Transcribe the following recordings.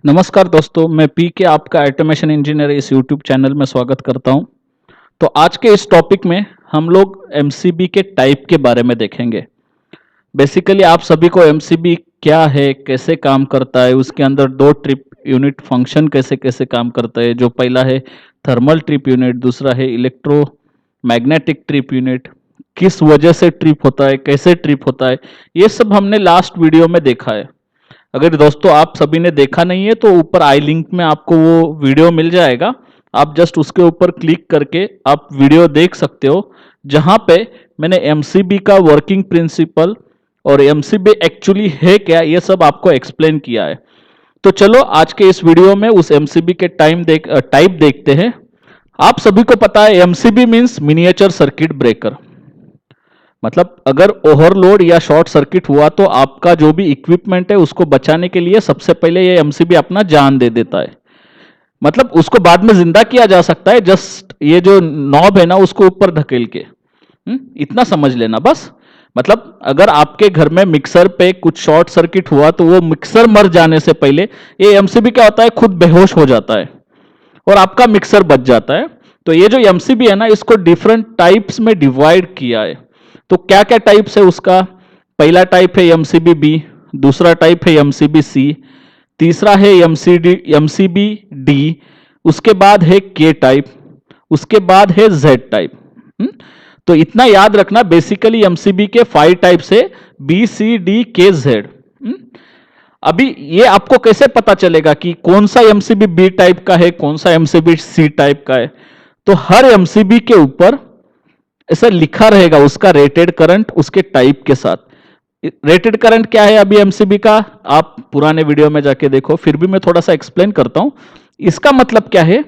नमस्कार दोस्तों, मैं पी के आपका ऑटोमेशन इंजीनियर इस यूट्यूब चैनल में स्वागत करता हूं। तो आज के इस टॉपिक में हम लोग एमसीबी के टाइप के बारे में देखेंगे। बेसिकली आप सभी को एमसीबी क्या है, कैसे काम करता है, उसके अंदर दो ट्रिप यूनिट फंक्शन कैसे कैसे काम करता है। जो पहला है थर्मल ट्रिप यूनिट, दूसरा है इलेक्ट्रोमैग्नेटिक ट्रिप यूनिट। किस वजह से ट्रिप होता है, कैसे ट्रिप होता है, ये सब हमने लास्ट वीडियो में देखा है। अगर दोस्तों आप सभी ने देखा नहीं है तो ऊपर आई लिंक में आपको वो वीडियो मिल जाएगा। आप जस्ट उसके ऊपर क्लिक करके आप वीडियो देख सकते हो, जहां पे मैंने एमसीबी का वर्किंग प्रिंसिपल और एमसीबी एक्चुअली है क्या, ये सब आपको एक्सप्लेन किया है। तो चलो आज के इस वीडियो में उस एमसीबी के टाइप देखते हैं। आप सभी को पता है MCB means miniature circuit breaker. मतलब अगर ओवरलोड या शॉर्ट सर्किट हुआ तो आपका जो भी इक्विपमेंट है उसको बचाने के लिए सबसे पहले ये एमसीबी अपना जान दे देता है। मतलब उसको बाद में जिंदा किया जा सकता है, जस्ट ये जो नॉब है ना उसको ऊपर धकेल के। इतना समझ लेना बस। मतलब अगर आपके घर में मिक्सर पे कुछ शॉर्ट सर्किट हुआ तो वो मिक्सर मर जाने से पहले ये एमसीबी क्या होता है, खुद बेहोश हो जाता है और आपका मिक्सर बच जाता है। तो ये जो एमसीबी है ना, इसको डिफरेंट टाइप्स में डिवाइड किया है। तो क्या क्या टाइप्स है उसका? पहला टाइप है एमसीबी बी, दूसरा टाइप है एमसीबी सी, तीसरा है एमसीबी डी, उसके बाद है के टाइप, उसके बाद है जेड टाइप। तो इतना याद रखना, बेसिकली एमसीबी के 5 टाइप्स है, बी सी डी के जेड। अभी ये आपको कैसे पता चलेगा कि कौन सा एमसीबी बी टाइप का है, कौन सा एमसीबी सी टाइप का है? तो हर एमसीबी के ऊपर ऐसा लिखा रहेगा उसका रेटेड करंट उसके टाइप के साथ। रेटेड करंट क्या है अभी एमसीबी का, आप पुराने वीडियो में जाके देखो, फिर भी मैं थोड़ा सा एक्सप्लेन करता हूं। इसका मतलब क्या है,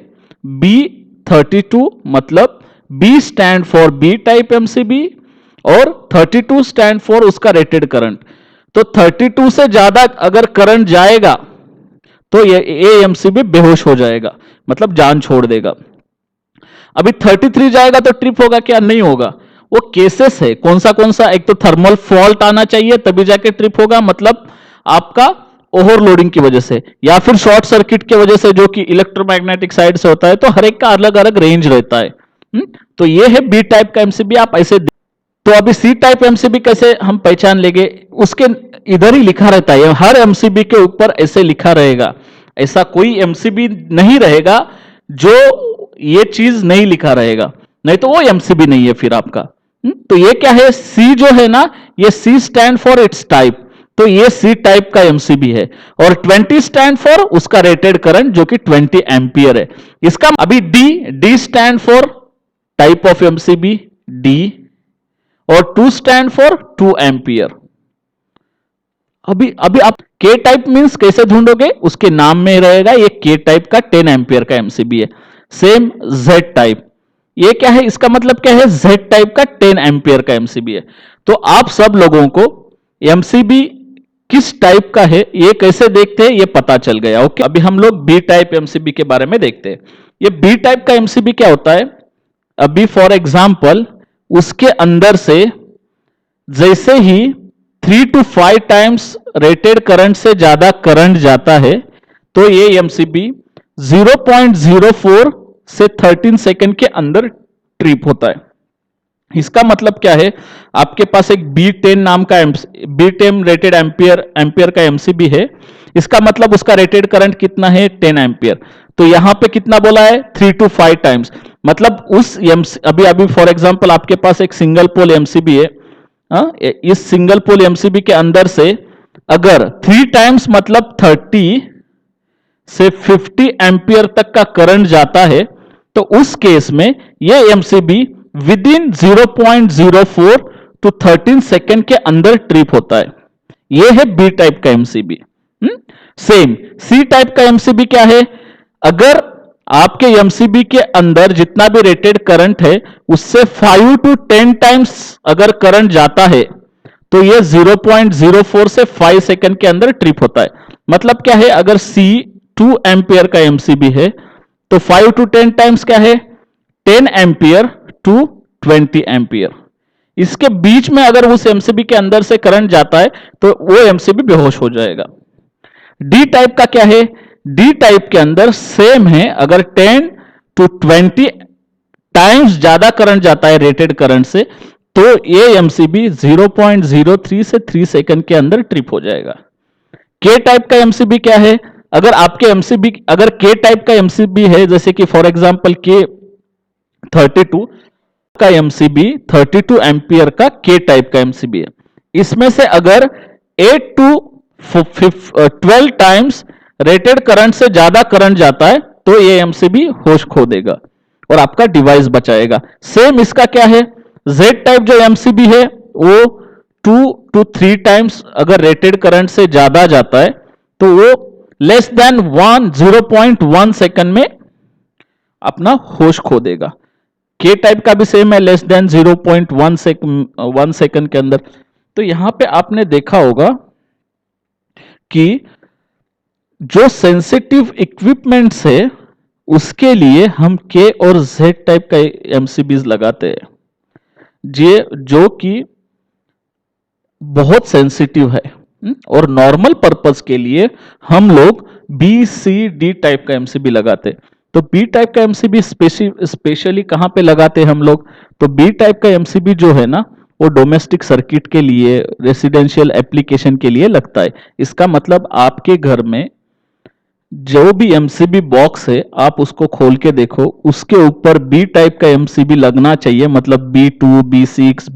B32 मतलब B stand for B type MCB और 32 स्टैंड फॉर उसका रेटेड करंट। तो 32 से ज्यादा अगर करंट जाएगा तो ये एमसीबी बेहोश हो जाएगा, मतलब जान छोड़ देगा। अभी 33 जाएगा तो ट्रिप होगा क्या? नहीं होगा। वो केसेस है कौन सा, एक तो थर्मल फॉल्ट आना चाहिए तभी जाके ट्रिप होगा, मतलब आपका ओवरलोडिंग की वजह से, या फिर शॉर्ट सर्किट की वजह से जो कि इलेक्ट्रोमैग्नेटिक साइड से होता है। तो हर एक का अलग अलग रेंज रहता है। तो ये है बी टाइप का एमसीबी, आप ऐसे। तो अभी सी टाइप एमसीबी कैसे हम पहचान लेंगे? उसके इधर ही लिखा रहता है, हर एमसीबी के ऊपर ऐसे लिखा रहेगा। ऐसा कोई एमसीबी नहीं रहेगा जो ये चीज नहीं लिखा रहेगा, नहीं तो वो एमसीबी नहीं है फिर आपका। तो ये क्या है, सी जो है ना, ये सी स्टैंड फॉर इट्स टाइप। तो ये सी टाइप का एमसीबी है। और 20 स्टैंड फॉर उसका रेटेड करंट जो कि 20 एम्पियर है। इसका अभी D stand for type of MCB D, और 2 स्टैंड फॉर 2 एम्पियर। अभी आप के टाइप मींस कैसे ढूंढोगे? उसके नाम में रहेगा ये के टाइप का 10 एम्पियर का एमसीबी है। सेम जेड टाइप, ये क्या है, इसका मतलब क्या है, जेड टाइप का 10 एम्पियर का एमसीबी है। तो आप सब लोगों को एमसीबी किस टाइप का है ये कैसे देखते हैं ये पता चल गया। ओके, अभी हम लोग बी टाइप एमसीबी के बारे में देखते हैं। ये बी टाइप का एमसीबी क्या होता है? अभी फॉर एग्जांपल उसके अंदर से जैसे ही 3 to 5 टाइम्स रेटेड करंट से ज्यादा करंट जाता है तो ये एमसीबी 0.04 से 13 सेकंड के अंदर ट्रिप होता है। इसका मतलब क्या है, आपके पास एक B10 नाम का B10 रेटेड एम्पियर का एमसीबी है। इसका मतलब उसका रेटेड करंट कितना है, 10 एम्पियर। तो यहां पे कितना बोला है, 3 to 5 टाइम्स। मतलब उस अभी फॉर एग्जांपल आपके पास एक सिंगल पोल एमसीबी है। इस सिंगल पोल एमसीबी के अंदर से अगर 3 टाइम्स मतलब 30 से 50 एम्पियर तक का करंट जाता है तो उस केस में यह MCB within 0.04 to 13 second के अंदर ट्रिप होता है। यह है बी टाइप का एमसीबी। सेम सी टाइप का एमसीबी क्या है, अगर आपके एमसीबी के अंदर जितना भी रेटेड करंट है उससे 5 to 10 टाइम्स अगर करंट जाता है तो यह 0.04 से 5 सेकंड के अंदर ट्रिप होता है। मतलब क्या है, अगर सी 2 एम्पियर का एमसीबी है तो 5 to 10 टाइम्स क्या है, 10 एम्पियर टू 20 एम्पियर। इसके बीच में अगर उस एमसीबी के अंदर से करंट जाता है तो वो एमसीबी बेहोश हो जाएगा। डी टाइप का क्या है, डी टाइप के अंदर सेम है, अगर 10 to 20 टाइम्स ज्यादा करंट जाता है रेटेड करंट से, तो ये एमसीबी 0.03 से 3 सेकंड के अंदर ट्रिप हो जाएगा। के टाइप का एमसीबी क्या है? अगर आपके एमसीबी, अगर के टाइप का एमसीबी है, जैसे कि फॉर एग्जांपल के 32 का एमसीबी 32 एम्पियर का के टाइप का एमसीबी है, इसमें से अगर 8 to 12 टाइम्स रेटेड करंट से ज्यादा करंट जाता है तो ये एमसीबी होश खो देगा और आपका डिवाइस बचाएगा। सेम इसका क्या है, जेड टाइप जो एमसीबी है वो 2 to 3 टाइम्स अगर रेटेड करंट से ज्यादा जाता है तो वो लेस देन 0.1 सेकंड में अपना होश खो देगा। के टाइप का भी सेम है, लेस देन 0.1 सेकंड के अंदर। तो यहां पे आपने देखा होगा कि जो सेंसिटिव इक्विपमेंट्स है उसके लिए हम के और जेड टाइप का एमसीबीज लगाते हैं, जो कि बहुत सेंसिटिव है। और नॉर्मल पर्पस के लिए हम लोग बी सी डी टाइप का एमसीबी लगाते हैं। तो बी टाइप का एमसीबी स्पेशली कहां पे लगाते हैं हम लोग? तो बी टाइप का एमसीबी जो है ना, वो डोमेस्टिक सर्किट के लिए, रेसिडेंशियल एप्लीकेशन के लिए लगता है। इसका मतलब आपके घर में जो भी एमसीबी बॉक्स है आप उसको खोल के देखो, उसके ऊपर बी टाइप का एमसीबी लगना चाहिए, मतलब B2, B6,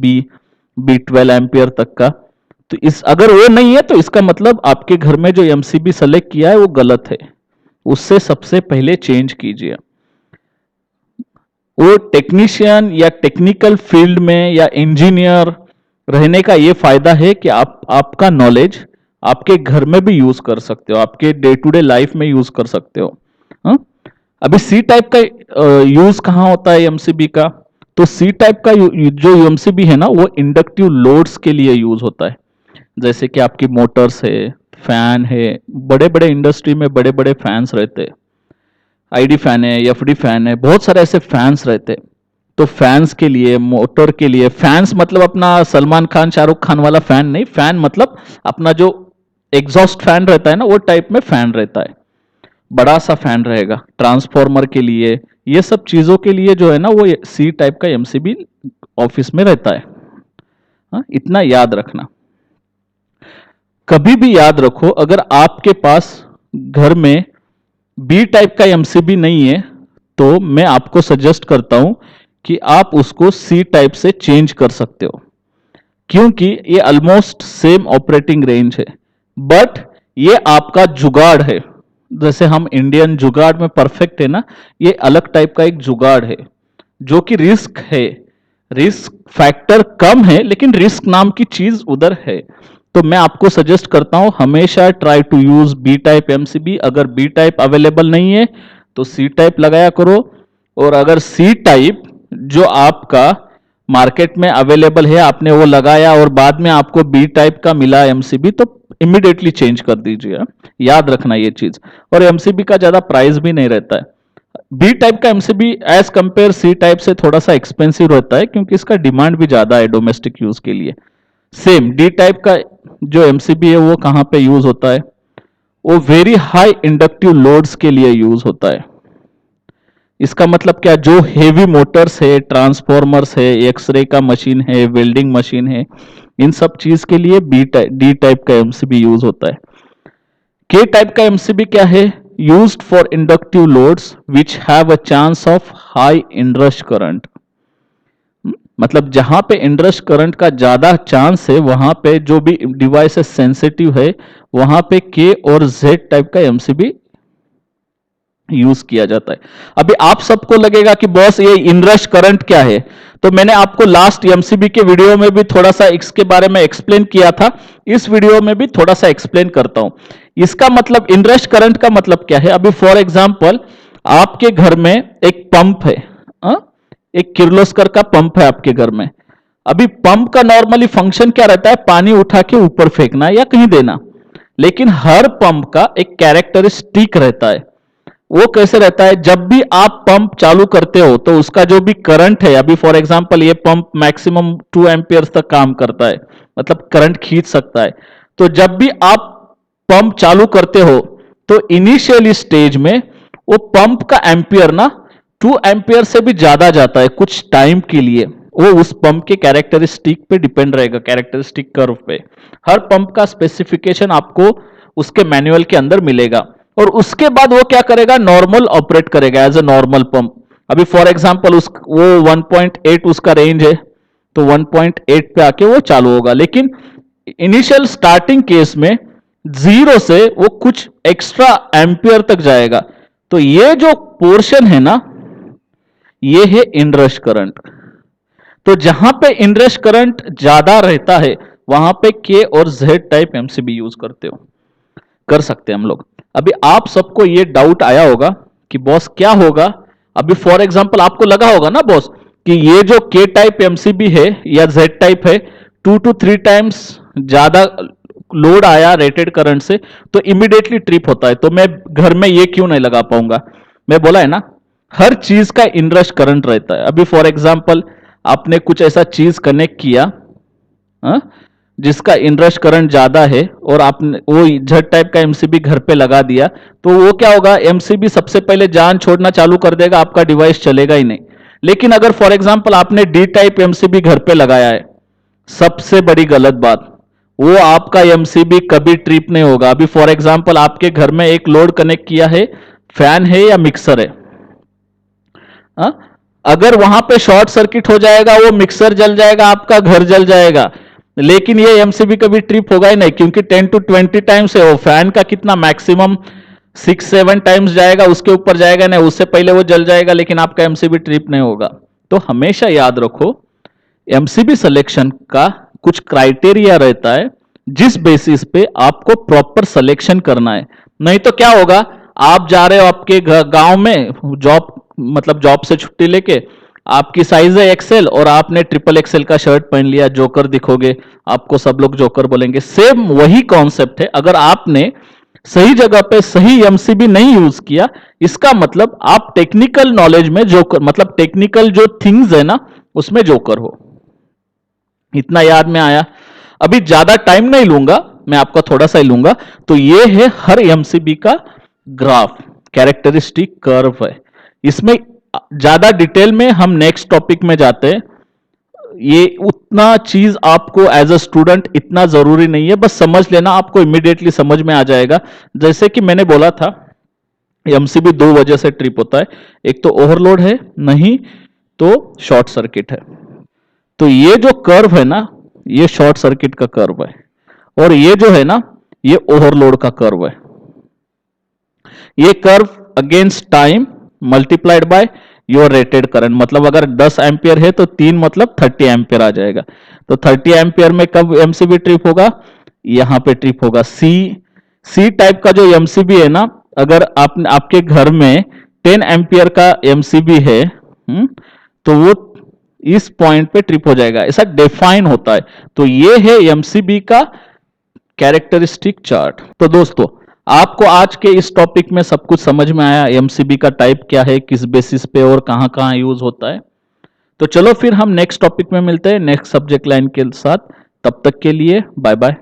B12 एम्पियर तक का। तो इस अगर वो नहीं है तो इसका मतलब आपके घर में जो एमसीबी सेलेक्ट किया है वो गलत है, उससे सबसे पहले चेंज कीजिए। वो टेक्नीशियन या टेक्निकल फील्ड में या इंजीनियर रहने का ये फायदा है कि आपका नॉलेज आपके घर में भी यूज कर सकते हो, आपके डे टू डे लाइफ में यूज कर सकते हो। हा? अभी सी टाइप का यूज कहां होता है एमसीबी का? तो सी टाइप का जो एमसीबी है ना, वो इंडक्टिव लोड्स के लिए यूज होता है। जैसे कि आपकी मोटर्स है, फैन है, बड़े बड़े इंडस्ट्री में बड़े बड़े फैंस रहते हैं, आईडी फैन है, एफडी फैन है, बहुत सारे ऐसे फैंस रहते हैं। तो फैंस के लिए, मोटर के लिए, फैंस मतलब अपना सलमान खान शाहरुख खान वाला फैन नहीं, फैन मतलब अपना जो एग्जॉस्ट फैन रहता है ना, वो टाइप में फैन रहता है, बड़ा सा फैन रहेगा। ट्रांसफॉर्मर के लिए, ये सब चीजों के लिए जो है ना, वो सी टाइप का एमसीबी ऑफिस में रहता है। इतना याद रखना। कभी भी याद रखो, अगर आपके पास घर में बी टाइप का एमसीबी नहीं है तो मैं आपको सजेस्ट करता हूं कि आप उसको सी टाइप से चेंज कर सकते हो, क्योंकि ये ऑलमोस्ट सेम ऑपरेटिंग रेंज है। बट ये आपका जुगाड़ है, जैसे हम इंडियन जुगाड़ में परफेक्ट है ना, ये अलग टाइप का एक जुगाड़ है जो कि रिस्क है, रिस्क फैक्टर कम है लेकिन रिस्क नाम की चीज उधर है। तो मैं आपको सजेस्ट करता हूं हमेशा try to use B type MCB. अगर बी टाइप अवेलेबल नहीं है तो सी टाइप लगाया करो, और अगर सी टाइप जो आपका मार्केट में अवेलेबल है आपने वो लगाया और बाद में आपको बी टाइप का मिला एमसीबी, तो इमीडिएटली चेंज कर दीजिए। याद रखना ये चीज। और एमसीबी का ज्यादा प्राइस भी नहीं रहता है। बी टाइप का MCB as compare C type से थोड़ा सा एक्सपेंसिव रहता है, क्योंकि इसका डिमांड भी ज्यादा है डोमेस्टिक यूज के लिए। सेम डी टाइप का जो एमसीबी है वो कहां पे यूज होता है? वो वेरी हाई इंडक्टिव लोड्स के लिए यूज होता है। इसका मतलब क्या? जो हेवी मोटर्स है, ट्रांसफॉर्मर्स है, एक्सरे का मशीन है, वेल्डिंग मशीन है, इन सब चीज के लिए डी टाइप का एमसीबी यूज होता है। के टाइप का एमसीबी क्या है? Used for inductive loads which have a chance of high inrush current. मतलब जहां पे इंडरश करंट का ज्यादा चांस है वहां पे जो भी डिवाइस सेंसिटिव है वहां पे के और जेड टाइप का एमसीबी यूज किया जाता है। अभी आप सबको लगेगा कि बॉस ये इनरश करंट क्या है, तो मैंने आपको लास्ट एमसीबी के वीडियो में भी थोड़ा सा इसके बारे में एक्सप्लेन किया था, इस वीडियो में भी थोड़ा सा एक्सप्लेन करता हूं। इसका मतलब इनरश करंट का मतलब क्या है? अभी फॉर एग्जांपल आपके घर में एक पंप है, एक किर्लोस्कर का पंप है आपके घर में। अभी पंप का नॉर्मली फंक्शन क्या रहता है? पानी उठा के ऊपर फेंकना या कहीं देना। लेकिन हर पंप का एक कैरेक्टरिस्टिक रहता है। वो कैसे रहता है? जब भी आप पंप चालू करते हो तो उसका जो भी करंट है, अभी फॉर एग्जांपल ये पंप मैक्सिमम 2 एम्पियर तक काम करता है, मतलब करंट खींच सकता है। तो जब भी आप पंप चालू करते हो तो इनिशियल स्टेज में वो पंप का एम्पियर ना 2 एम्पियर से भी ज्यादा जाता है कुछ टाइम के लिए। वो उस पंप के कैरेक्टरिस्टिक पे डिपेंड रहेगा, कैरेक्टरिस्टिक कर्व पे। हर पंप का स्पेसिफिकेशन आपको उसके मैनुअल के अंदर मिलेगा, और उसके बाद वो क्या करेगा, नॉर्मल ऑपरेट करेगा एज अ नॉर्मल पंप। अभी फॉर एग्जांपल वो 1.8 उसका रेंज है, तो 1.8 पे आके वो चालू होगा। लेकिन इनिशियल स्टार्टिंग केस में 0 से वो कुछ एक्स्ट्रा एम्पियर तक जाएगा। तो ये जो पोर्शन है ना, ये है इनरश करंट। तो जहां पे इनरश करंट ज्यादा रहता है वहां पे के और जेड टाइप एमसीबी यूज कर सकते हैं हम लोग। अभी आप सबको ये डाउट आया होगा कि बॉस क्या होगा। अभी फॉर एग्जांपल आपको लगा होगा ना बॉस कि ये जो के टाइप एमसीबी है या जेड टाइप है, 2 to 3 टाइम्स ज्यादा लोड आया रेटेड करंट से तो इमीडिएटली ट्रिप होता है, तो मैं घर में ये क्यों नहीं लगा पाऊंगा। मैं बोला है ना, हर चीज का इनरश करंट रहता है। अभी फॉर एग्जांपल आपने कुछ ऐसा चीज कनेक्ट किया जिसका इनरश करंट ज्यादा है, और आपने वो झट टाइप का एमसीबी घर पे लगा दिया, तो वो क्या होगा, एमसीबी सबसे पहले जान छोड़ना चालू कर देगा, आपका डिवाइस चलेगा ही नहीं। लेकिन अगर फॉर एग्जांपल आपने डी टाइप एमसीबी घर पे लगाया है, सबसे बड़ी गलत बात, वो आपका एमसीबी कभी ट्रिप नहीं होगा। अभी फॉर एग्जांपल आपके घर में एक लोड कनेक्ट किया है, फैन है या मिक्सर है, अगर वहां पे शॉर्ट सर्किट हो जाएगा, वो मिक्सर जल जाएगा, आपका घर जल जाएगा। लेकिन ये एमसीबी कभी ट्रिप होगा ही नहीं, क्योंकि 10 to 20 टाइम्स है। वो फैन का कितना मैक्सिमम 6-7 टाइम्स जाएगा, उसके ऊपर जाएगा नहीं, उससे पहले वो जल जाएगा, लेकिन आपका एमसीबी ट्रिप नहीं होगा। तो हमेशा याद रखो, एमसीबी सिलेक्शन का कुछ क्राइटेरिया रहता है, जिस बेसिस पे आपको प्रॉपर सिलेक्शन करना है। नहीं तो क्या होगा, आप जा रहे हो आपके गांव में जॉब से छुट्टी लेके, आपकी साइज है एक्सेल और आपने ट्रिपल एक्सेल का शर्ट पहन लिया, जोकर दिखोगे, आपको सब लोग जोकर बोलेंगे। सेम वही कॉन्सेप्ट है, अगर आपने सही जगह पे सही एमसीबी नहीं यूज किया, इसका मतलब आप टेक्निकल नॉलेज में जोकर, मतलब टेक्निकल जो थिंग्स है ना उसमें जोकर हो। इतना याद में आया। अभी ज्यादा टाइम नहीं लूंगा, मैं आपका थोड़ा सा ही लूंगा। तो ये है हर एमसीबी का ग्राफ, कैरेक्टरिस्टिक कर्व है। इसमें ज्यादा डिटेल में हम नेक्स्ट टॉपिक में जाते हैं। ये उतना चीज आपको एज अ स्टूडेंट इतना जरूरी नहीं है, बस समझ लेना, आपको इमीडिएटली समझ में आ जाएगा। जैसे कि मैंने बोला था, एमसीबी 2 वजह से ट्रिप होता है, एक तो ओवरलोड है, नहीं तो शॉर्ट सर्किट है। तो ये जो कर्व है ना, ये शॉर्ट सर्किट का कर्व है, और ये जो है ना, ये ओवरलोड का कर्व है। ये curve against time multiplied by your rated current, मतलब अगर 10 एम्पियर है तो 3 मतलब 30 एम्पियर आ जाएगा। तो 30 एम्पियर में कब एमसीबी ट्रिप होगा, यहां पे ट्रिप होगा। सी टाइप का जो एमसीबी है ना, अगर आपके घर में 10 एम्पियर का एमसीबी है, तो वो इस पॉइंट पे ट्रिप हो जाएगा, ऐसा डिफाइन होता है। तो ये है एमसीबी का कैरेक्टरिस्टिक चार्ट। तो दोस्तों, आपको आज के इस टॉपिक में सब कुछ समझ में आया, एमसीबी का टाइप क्या है, किस बेसिस पे और कहां कहां यूज होता है। तो चलो फिर हम नेक्स्ट टॉपिक में मिलते हैं, नेक्स्ट सब्जेक्ट लाइन के साथ। तब तक के लिए बाय बाय।